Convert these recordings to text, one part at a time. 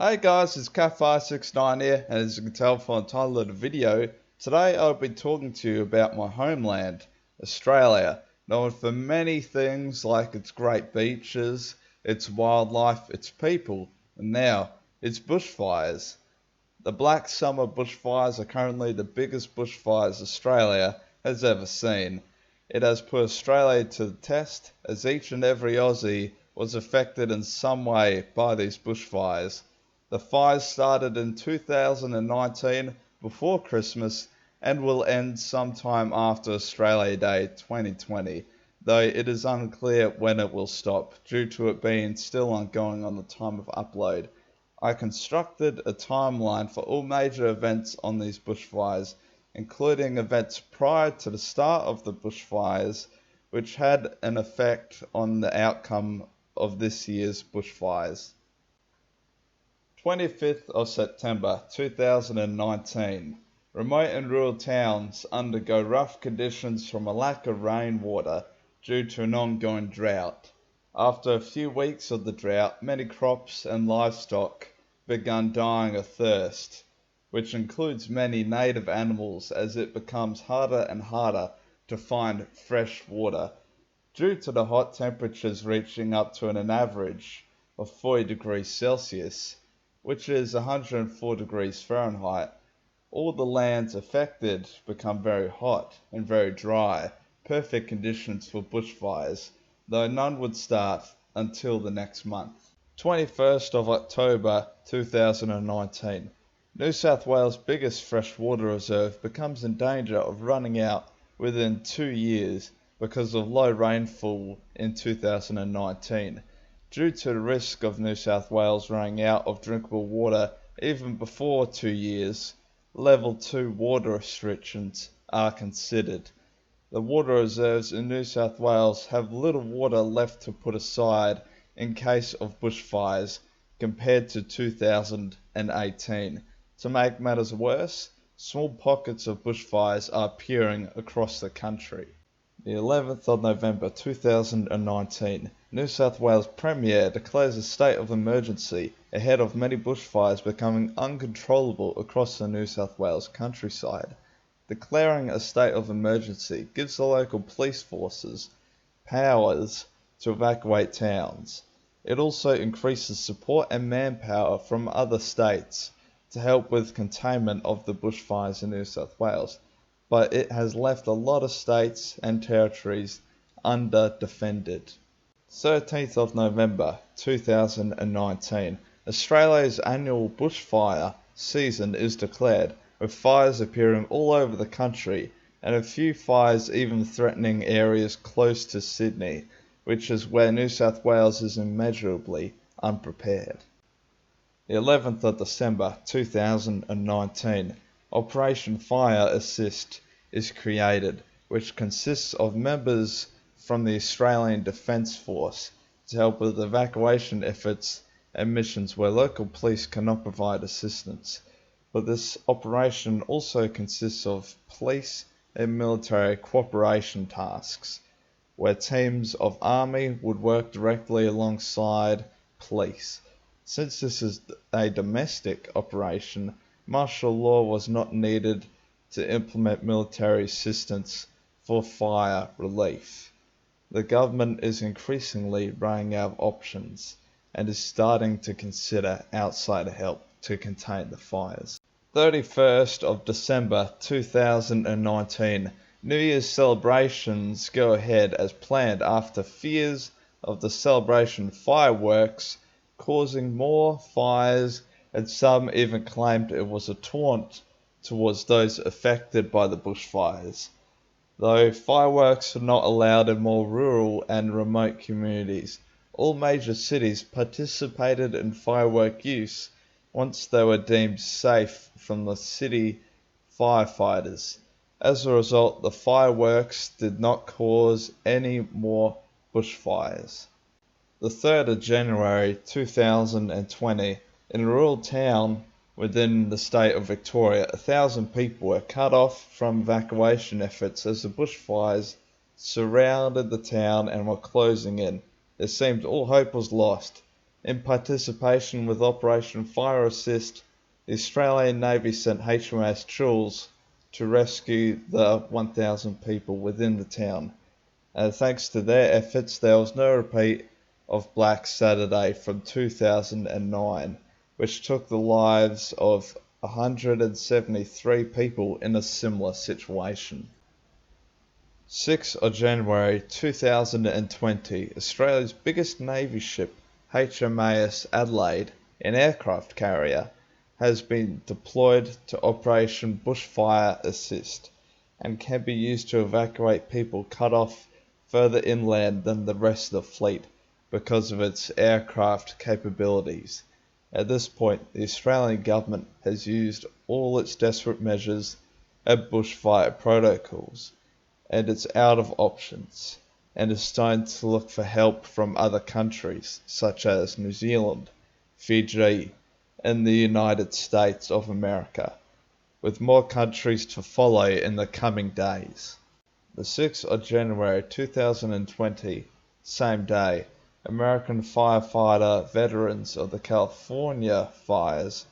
Hey guys, it's Cat569 here, and as you can tell from the title of the video, today I'll be talking to you about my homeland, Australia, known for many things like its great beaches, its wildlife, its people, and now its bushfires. The Black Summer Bushfires are currently the biggest bushfires Australia has ever seen. It has put Australia to the test, as each and every Aussie was affected in some way by these bushfires. The fires started in 2019 before Christmas and will end sometime after Australia Day 2020, though it is unclear when it will stop due to it being still ongoing on the time of upload. I constructed a timeline for all major events on these bushfires, including events prior to the start of the bushfires, which had an effect on the outcome of this year's bushfires. 25th of September 2019. Remote and rural towns undergo rough conditions from a lack of rainwater due to an ongoing drought. After a few weeks of the drought, many crops and livestock began dying of thirst, which includes many native animals, as it becomes harder and harder to find fresh water due to the hot temperatures reaching up to an average of 40 degrees Celsius, which is 104 degrees Fahrenheit. All the lands affected become very hot and very dry, perfect conditions for bushfires, though none would start until the next month. 21st of October 2019. New South Wales' biggest freshwater reserve becomes in danger of running out within 2 years because of low rainfall in 2019. Due to the risk of New South Wales running out of drinkable water even before 2 years, Level 2 water restrictions are considered. The water reserves in New South Wales have little water left to put aside in case of bushfires compared to 2018. To make matters worse, small pockets of bushfires are appearing across the country. The 11th of November 2019, New South Wales Premier declares a state of emergency ahead of many bushfires becoming uncontrollable across the New South Wales countryside. Declaring a state of emergency gives the local police forces powers to evacuate towns. It also increases support and manpower from other states to help with containment of the bushfires in New South Wales, but it has left a lot of states and territories under-defended. 13th of November 2019, Australia's annual bushfire season is declared, with fires appearing all over the country and a few fires even threatening areas close to Sydney, which is where New South Wales is immeasurably unprepared. The 11th of December 2019, Operation Fire Assist is created, which consists of members from the Australian Defence Force to help with evacuation efforts and missions where local police cannot provide assistance. But this operation also consists of police and military cooperation tasks, where teams of army would work directly alongside police. Since this is a domestic operation, martial law was not needed to implement military assistance for fire relief. The government is increasingly running out of options and is starting to consider outside help to contain the fires. 31st of December 2019. New Year's celebrations go ahead as planned after fears of the celebration fireworks causing more fires, and some even claimed it was a taunt towards those affected by the bushfires. Though fireworks are not allowed in more rural and remote communities, all major cities participated in firework use once they were deemed safe from the city firefighters. As a result, the fireworks did not cause any more bushfires. The 3rd of January 2020, in a rural town within the state of Victoria, 1,000 people were cut off from evacuation efforts as the bushfires surrounded the town and were closing in. It seemed all hope was lost. In participation with Operation Fire Assist, the Australian Navy sent HMAS Chills to rescue the 1,000 people within the town. Thanks to their efforts, there was no repeat of Black Saturday from 2009, which took the lives of 173 people in a similar situation. 6th of January 2020, Australia's biggest Navy ship, HMAS Adelaide, an aircraft carrier, has been deployed to Operation Bushfire Assist and can be used to evacuate people cut off further inland than the rest of the fleet because of its aircraft capabilities. At this point, the Australian government has used all its desperate measures and bushfire protocols, and it's out of options, and is starting to look for help from other countries such as New Zealand, Fiji, and the United States of America, with more countries to follow in the coming days. The 6th of January 2020, same day, American firefighter veterans of the California fires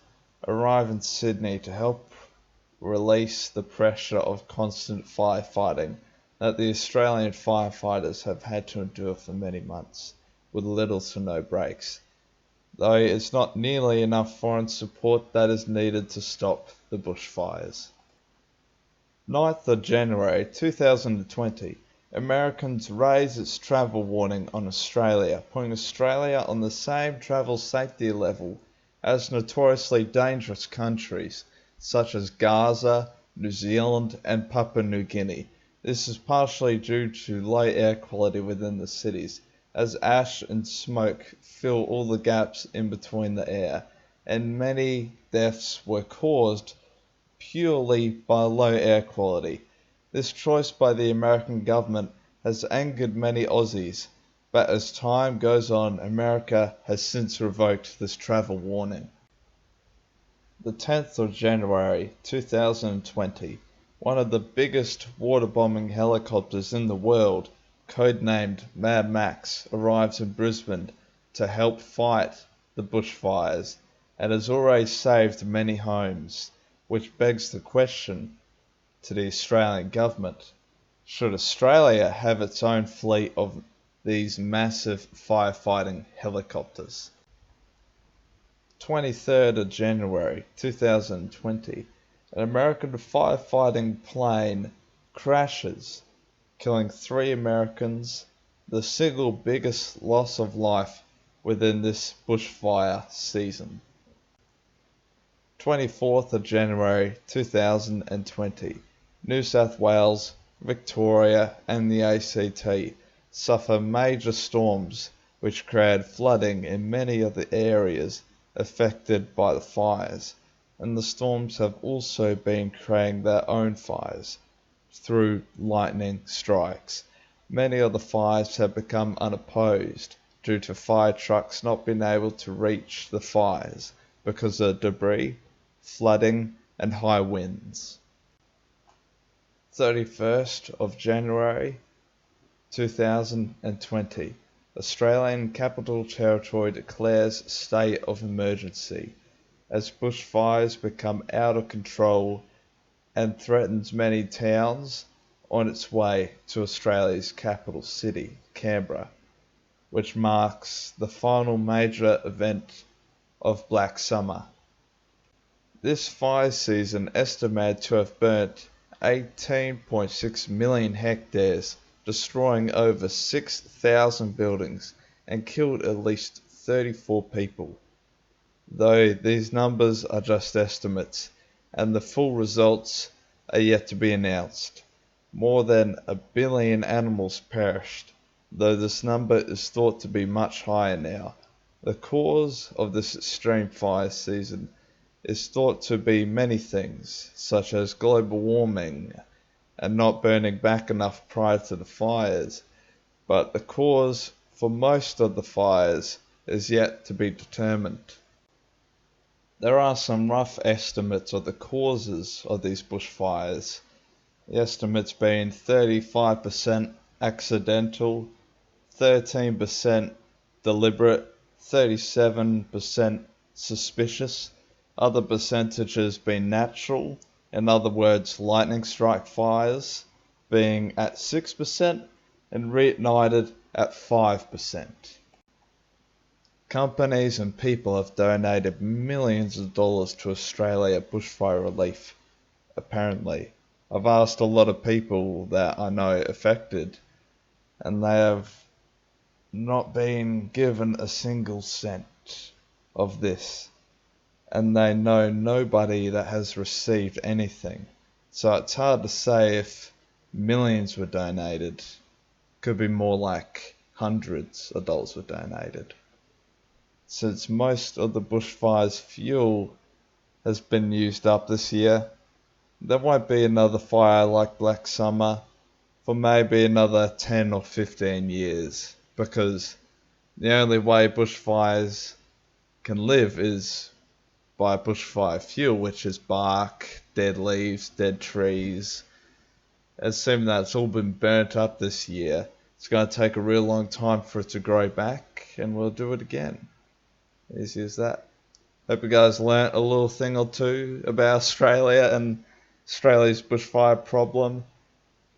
arrive in Sydney to help release the pressure of constant firefighting that the Australian firefighters have had to endure for many months, with little to no breaks, though it's not nearly enough foreign support that is needed to stop the bushfires. 9th of January 2020, Americans raise its travel warning on Australia, putting Australia on the same travel safety level as notoriously dangerous countries such as Gaza, New Zealand, and Papua New Guinea. This is partially due to low air quality within the cities, as ash and smoke fill all the gaps in between the air, and many deaths were caused purely by low air quality. This choice by the American government has angered many Aussies, but as time goes on, America has since revoked this travel warning. The 10th of January 2020, one of the biggest waterbombing helicopters in the world, codenamed Mad Max, arrives in Brisbane to help fight the bushfires and has already saved many homes, which begs the question to the Australian government: should Australia have its own fleet of these massive firefighting helicopters? 23rd of January 2020, an American firefighting plane crashes, killing 3 Americans, the single biggest loss of life within this bushfire season. 24th of January 2020, New South Wales, Victoria and the ACT suffer major storms which create flooding in many of the areas affected by the fires, and the storms have also been creating their own fires through lightning strikes. Many of the fires have become unopposed due to fire trucks not being able to reach the fires because of debris, flooding and high winds. 31st of January 2020, Australian Capital Territory declares state of emergency as bushfires become out of control and threatens many towns on its way to Australia's capital city, Canberra, which marks the final major event of Black Summer. This fire season estimated to have burnt 18.6 million hectares, destroying over 6,000 buildings and killed at least 34 people. Though these numbers are just estimates, and the full results are yet to be announced. More than 1 billion animals perished, though this number is thought to be much higher now. The cause of this extreme fire season is thought to be many things, such as global warming and not burning back enough prior to the fires, but the cause for most of the fires is yet to be determined. There are some rough estimates of the causes of these bushfires, the estimates being 35% accidental, 13% deliberate, 37% suspicious. Other percentages being natural, in other words lightning strike fires, being at 6% and reignited at 5%. Companies and people have donated millions of dollars to Australia bushfire relief, apparently. I've asked a lot of people that I know affected, and they have not been given a single cent of this. And they know nobody that has received anything. So it's hard to say if millions were donated. Could be more like hundreds of dollars were donated. Since most of the bushfires fuel has been used up this year, there won't be another fire like Black Summer for maybe another 10 or 15 years, because the only way bushfires can live is by bushfire fuel, which is bark, dead leaves, dead trees. Assuming that it's all been burnt up this year, it's going to take a real long time for it to grow back, and we'll do it again. Easy as that. Hope you guys learnt a little thing or two about Australia and Australia's bushfire problem.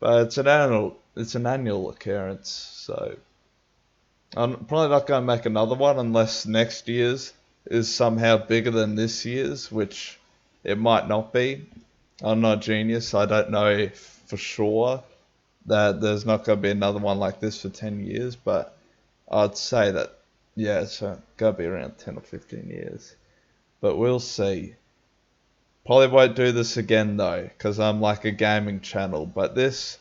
But it's an annual occurrence, so I'm probably not going to make another one unless next year's is somehow bigger than this year's, which it might not be. I'm not a genius, I don't know for sure that there's not going to be another one like this for 10 years, but I'd say that, yeah, it's going to be around 10 or 15 years. But we'll see. Probably won't do this again though, because I'm like a gaming channel, but this,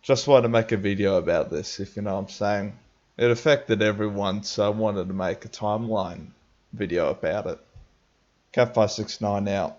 just wanted to make a video about this, if you know what I'm saying. It affected everyone, so I wanted to make a timeline video about it. Cat569 out.